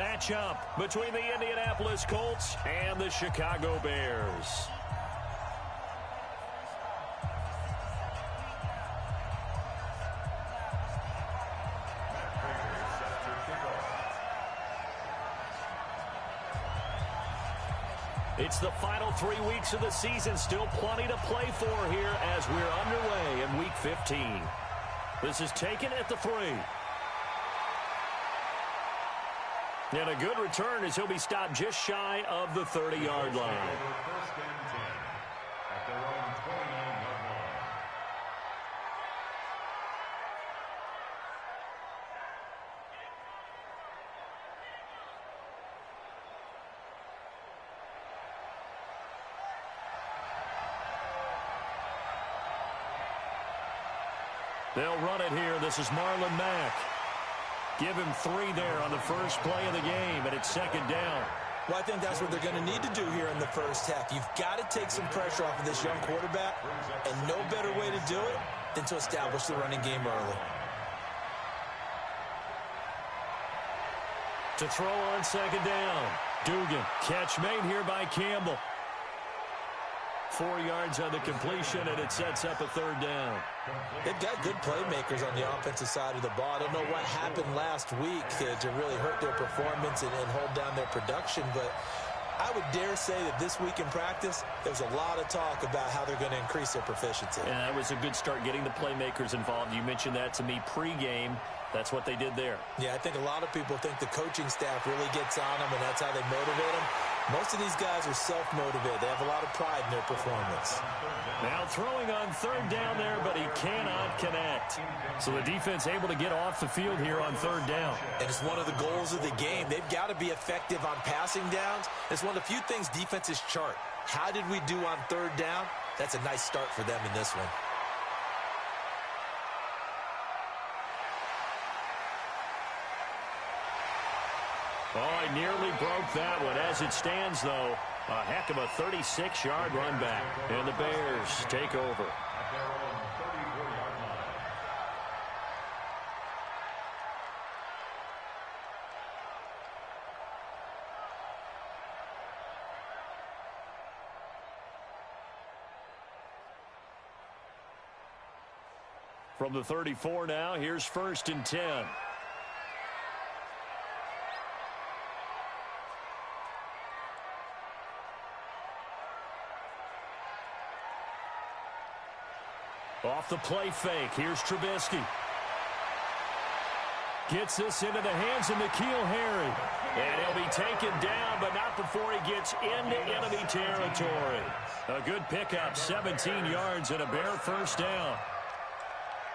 matchup between the Indianapolis Colts and the Chicago Bears. It's the final 3 weeks of the season. Still plenty to play for here as we're underway in Week 15. This is taken at the 3. And a good return as he'll be stopped just shy of the 30-yard line. First and 10 at their own 29-yard line. They'll run it here. This is Marlon Mack. Give him 3 there on the first play of the game, and it's second down. Well, I think that's what they're going to need to do here in the first half. You've got to take some pressure off of this young quarterback, and no better way to do it than to establish the running game early. To throw on second down. Dugan. Catch made here by Campbell. 4 yards on the completion, and it sets up a third down. They've got good playmakers on the offensive side of the ball. I don't know what happened last week to really hurt their performance and hold down their production, but I would dare say that this week in practice, there was a lot of talk about how they're going to increase their proficiency. And that was a good start getting the playmakers involved. You mentioned that to me pregame. That's what they did there. Yeah, I think a lot of people think the coaching staff really gets on them, and that's how they motivate them. Most of these guys are self-motivated. They have a lot of pride in their performance. Now throwing on third down there, but he cannot connect. So the defense able to get off the field here on third down. And it's one of the goals of the game. They've got to be effective on passing downs. It's one of the few things defenses chart. How did we do on third down? That's a nice start for them in this one. Oh, I nearly broke that one. As it stands, though, a heck of a 36-yard run back. And the Bears take over. At their own 34-yard line. From the 34 now, here's first and 10. Off the play fake. Here's Trubisky. Gets this into the hands of N'Keal Harry. And he'll be taken down, but not before he gets into enemy territory. A good pickup, 17 yards and a Bear first down.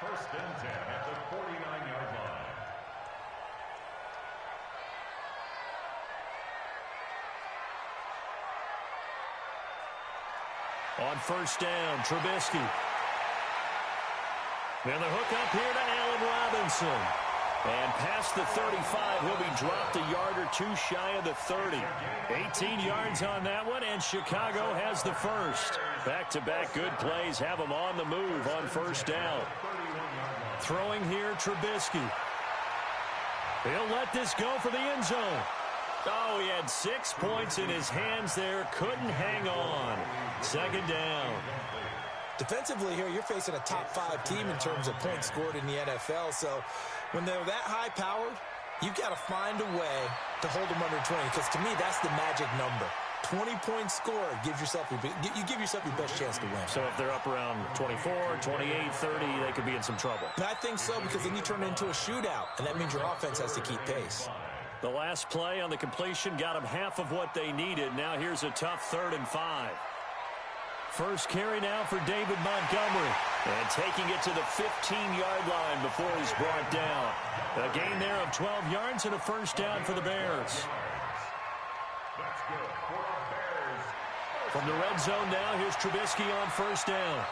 First and 10 at the 49-yard line. On first down, Trubisky. And the hook up here to Allen Robinson. And past the 35, he'll be dropped a yard or two shy of the 30. 18 yards on that one, and Chicago has the first. Back-to-back good plays have them on the move on first down. Throwing here, Trubisky. He'll let this go for the end zone. Oh, he had 6 points in his hands there. Couldn't hang on. Second down. Defensively here, you're facing a top-5 team in terms of points scored in the NFL. So when they're that high-powered, you've got to find a way to hold them under 20. Because to me, that's the magic number. 20 points scored gives yourself you give yourself your best chance to win. So if they're up around 24, 28, 30, they could be in some trouble. And I think so, because then you turn it into a shootout, and that means your offense has to keep pace. The last play on the completion got them half of what they needed. Now here's a tough 3rd and 5. First carry now for David Montgomery. And taking it to the 15-yard line before he's brought down. A gain there of 12 yards and a first down for the Bears. That's good for our Bears. From the red zone now, here's Trubisky on first down.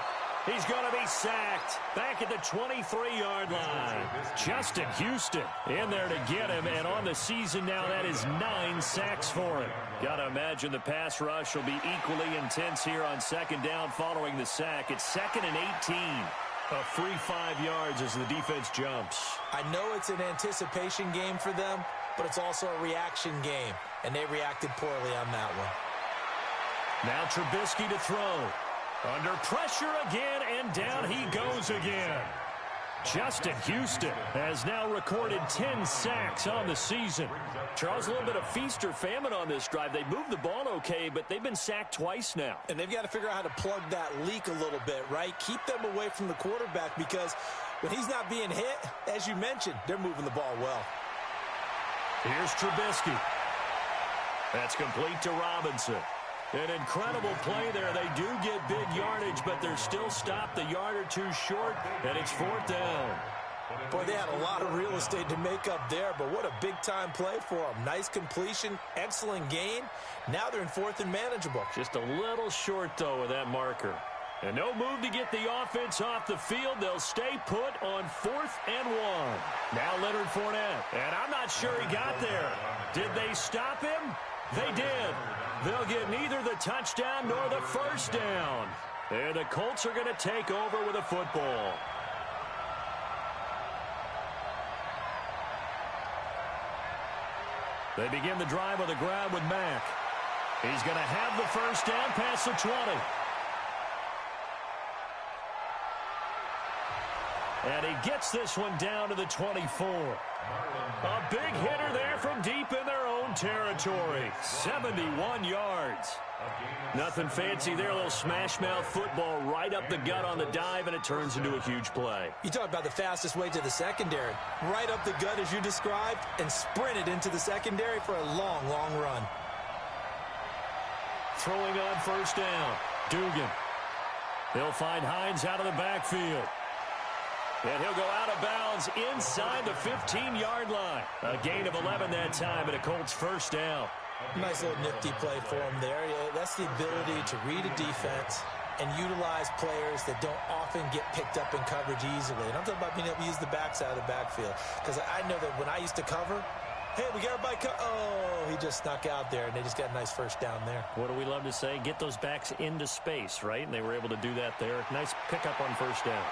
He's going to be sacked back at the 23-yard line. Justin Houston in there to get him, and on the season now, that is 9 sacks for him. Got to imagine the pass rush will be equally intense here on second down following the sack. It's 2nd and 18. A free 5 yards as the defense jumps. I know it's an anticipation game for them, but it's also a reaction game, and they reacted poorly on that one. Now Trubisky to throw. Under pressure again, and down he goes again. Justin Houston has now recorded 10 sacks on the season. Charles, a little bit of feast or famine on this drive. They moved the ball okay, but they've been sacked twice now. And they've got to figure out how to plug that leak a little bit, right? Keep them away from the quarterback, because when he's not being hit, as you mentioned, they're moving the ball well. Here's Trubisky. That's complete to Robinson. An incredible play there. They do get big yardage, but they're still stopped a yard or two short, and it's 4th down. Boy, they had a lot of real estate to make up there, but what a big-time play for them. Nice completion, excellent gain. Now they're in 4th and manageable. Just a little short, though, of that marker. And no move to get the offense off the field. They'll stay put on 4th and 1. Now Leonard Fournette. And I'm not sure he got there. Did they stop him? They did. They'll get neither the touchdown nor the first down. And the Colts are going to take over with a football. They begin the drive on the ground with Mack. He's going to have the first down past the 20. And he gets this one down to the 24. A big hitter there from deep in their own territory. 71 yards. Nothing fancy there. A little smash-mouth football right up the gut on the dive, and it turns into a huge play. You talk about the fastest way to the secondary. Right up the gut, as you described, and sprinted into the secondary for a long, long run. Throwing on first down. Dugan. He'll find Hines out of the backfield. And he'll go out of bounds inside the 15-yard line. A gain of 11 that time, and a Colts first down. Nice little nifty play for him there. Yeah, that's the ability to read a defense and utilize players that don't often get picked up in coverage easily. And I'm talking about being able to use the backside of the backfield. Because I know that when I used to cover, hey, we got everybody oh, he just snuck out there, and they just got a nice first down there. What do we love to say? Get those backs into space, right? And they were able to do that there. Nice pickup on first down.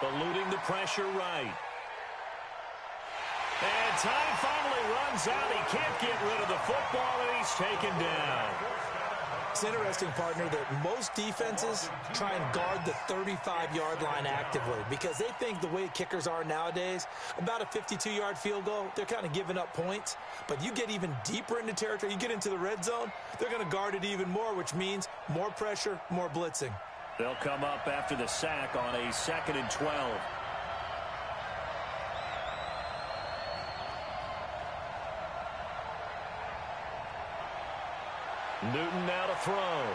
Eluding the pressure right. And time finally runs out. He can't get rid of the football, and he's taken down. It's interesting, partner, that most defenses try and guard the 35-yard line actively because they think the way kickers are nowadays, about a 52-yard field goal, they're kind of giving up points. But you get even deeper into territory, you get into the red zone, they're going to guard it even more, which means more pressure, more blitzing. They'll come up after the sack on a 2nd and 12. Newton now to throw.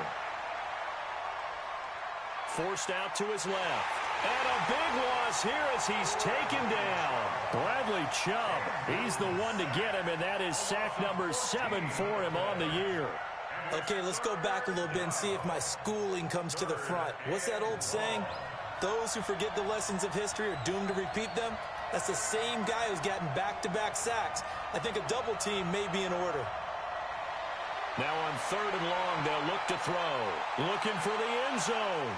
Forced out to his left. And a big loss here as he's taken down. Bradley Chubb, he's the one to get him, and that is sack number 7 for him on the year. Okay, let's go back a little bit and see if my schooling comes to the front. What's that old saying? Those who forget the lessons of history are doomed to repeat them. That's the same guy who's gotten back-to-back sacks. I think a double team may be in order. Now on 3rd and long, they'll look to throw. Looking for the end zone.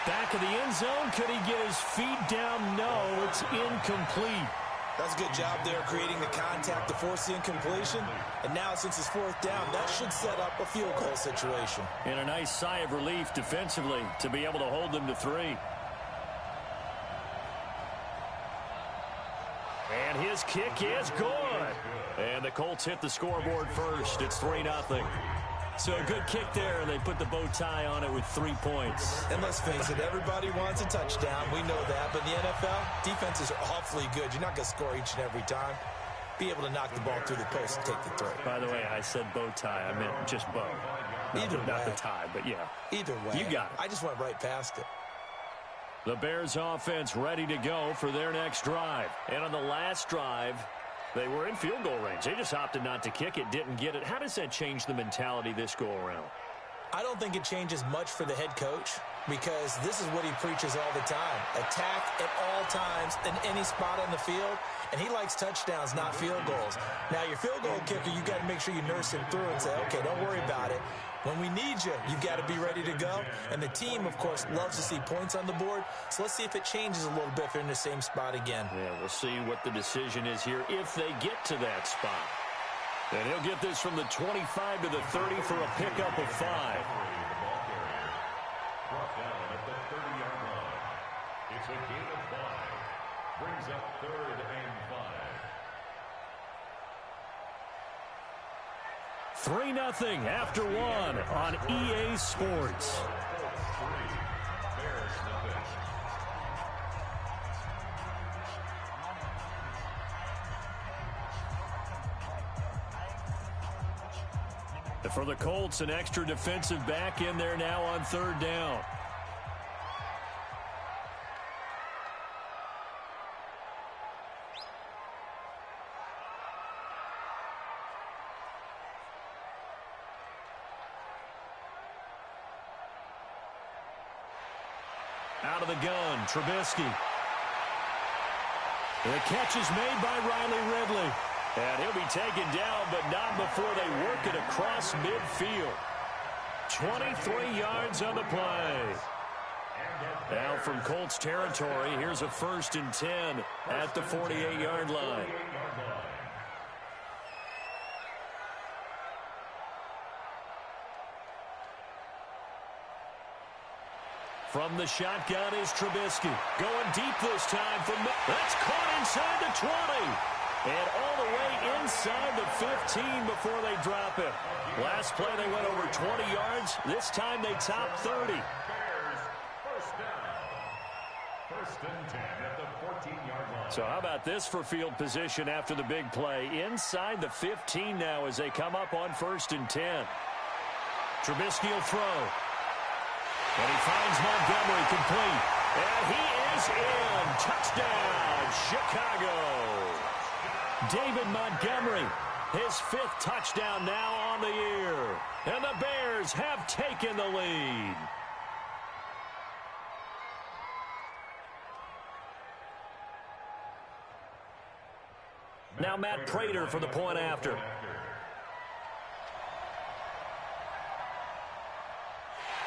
Back of the end zone. Could he get his feet down? No, it's incomplete. That's a good job there creating the contact to force the incompletion. And now since it's 4th down, that should set up a field goal situation. And a nice sigh of relief defensively to be able to hold them to 3. And his kick is good. And the Colts hit the scoreboard first. It's 3-0. So a good kick there. They put the bow tie on it with 3 points. And let's face it, everybody wants a touchdown. We know that. But in the NFL, defenses are awfully good. You're not going to score each and every time. Be able to knock the ball through the post and take the throw. By the way, I said bow tie. I meant just bow. Not the tie, but yeah. Either way. You got it. I just went right past it. The Bears offense ready to go for their next drive. And on the last drive, they were in field goal range. They just opted not to kick it, didn't get it. How does that change the mentality this go around? I don't think it changes much for the head coach because this is what he preaches all the time. Attack at all times in any spot on the field, and he likes touchdowns, not field goals. Now, your field goal kicker, you got to make sure you nurse him through and say, okay, don't worry about it. When we need you, you've got to be ready to go. And the team, of course, loves to see points on the board. So let's see if it changes a little bit if they're in the same spot again. Yeah, we'll see what the decision is here if they get to that spot. And he'll get this from the 25 to the 30 for a pickup of 5. Brought down at the 30-yard line. It's a gain of 5. Brings up 3rd and 5. 3-0 after 1 on EA Sports. Bears nothing. For the Colts, an extra defensive back in there now on 3rd down. Out of the gun, Trubisky. The catch is made by Riley Ridley. And he'll be taken down, but not before they work it across midfield. 23 yards on the play. Now from Colts territory, here's a 1st and 10 at the 48-yard line. From the shotgun is Trubisky. Going deep this time from that's caught inside the 20. And all the way inside the 15 before they drop it. Last play they went over 20 yards. This time they top 30. Bears, 1st down. 1st and 10 at the 14-yard line. So how about this for field position after the big play? Inside the 15 now as they come up on 1st and 10. Trubisky will throw. And he finds Montgomery complete. And he is in. Touchdown, Chicago. David Montgomery, his 5th touchdown now on the year. And the Bears have taken the lead. Now Matt Prater for the point after.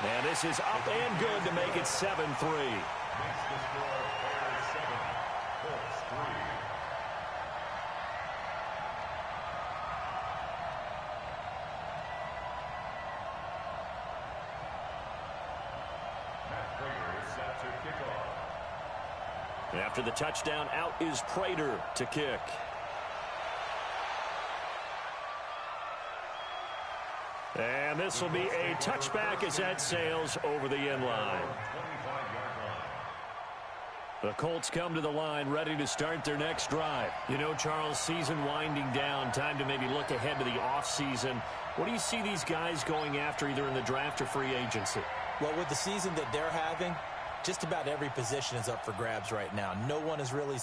And this is up and good to make it 7-3. Makes the score Bears 7, Colts 3. Matt Prater is set to kick off. After the touchdown, out is Prater to kick. And this will be a touchback as that sails over the end line. The Colts come to the line ready to start their next drive. You know, Charles, season winding down, time to maybe look ahead to the offseason. What do you see these guys going after either in the draft or free agency? Well, with the season that they're having, just about every position is up for grabs right now. No one is really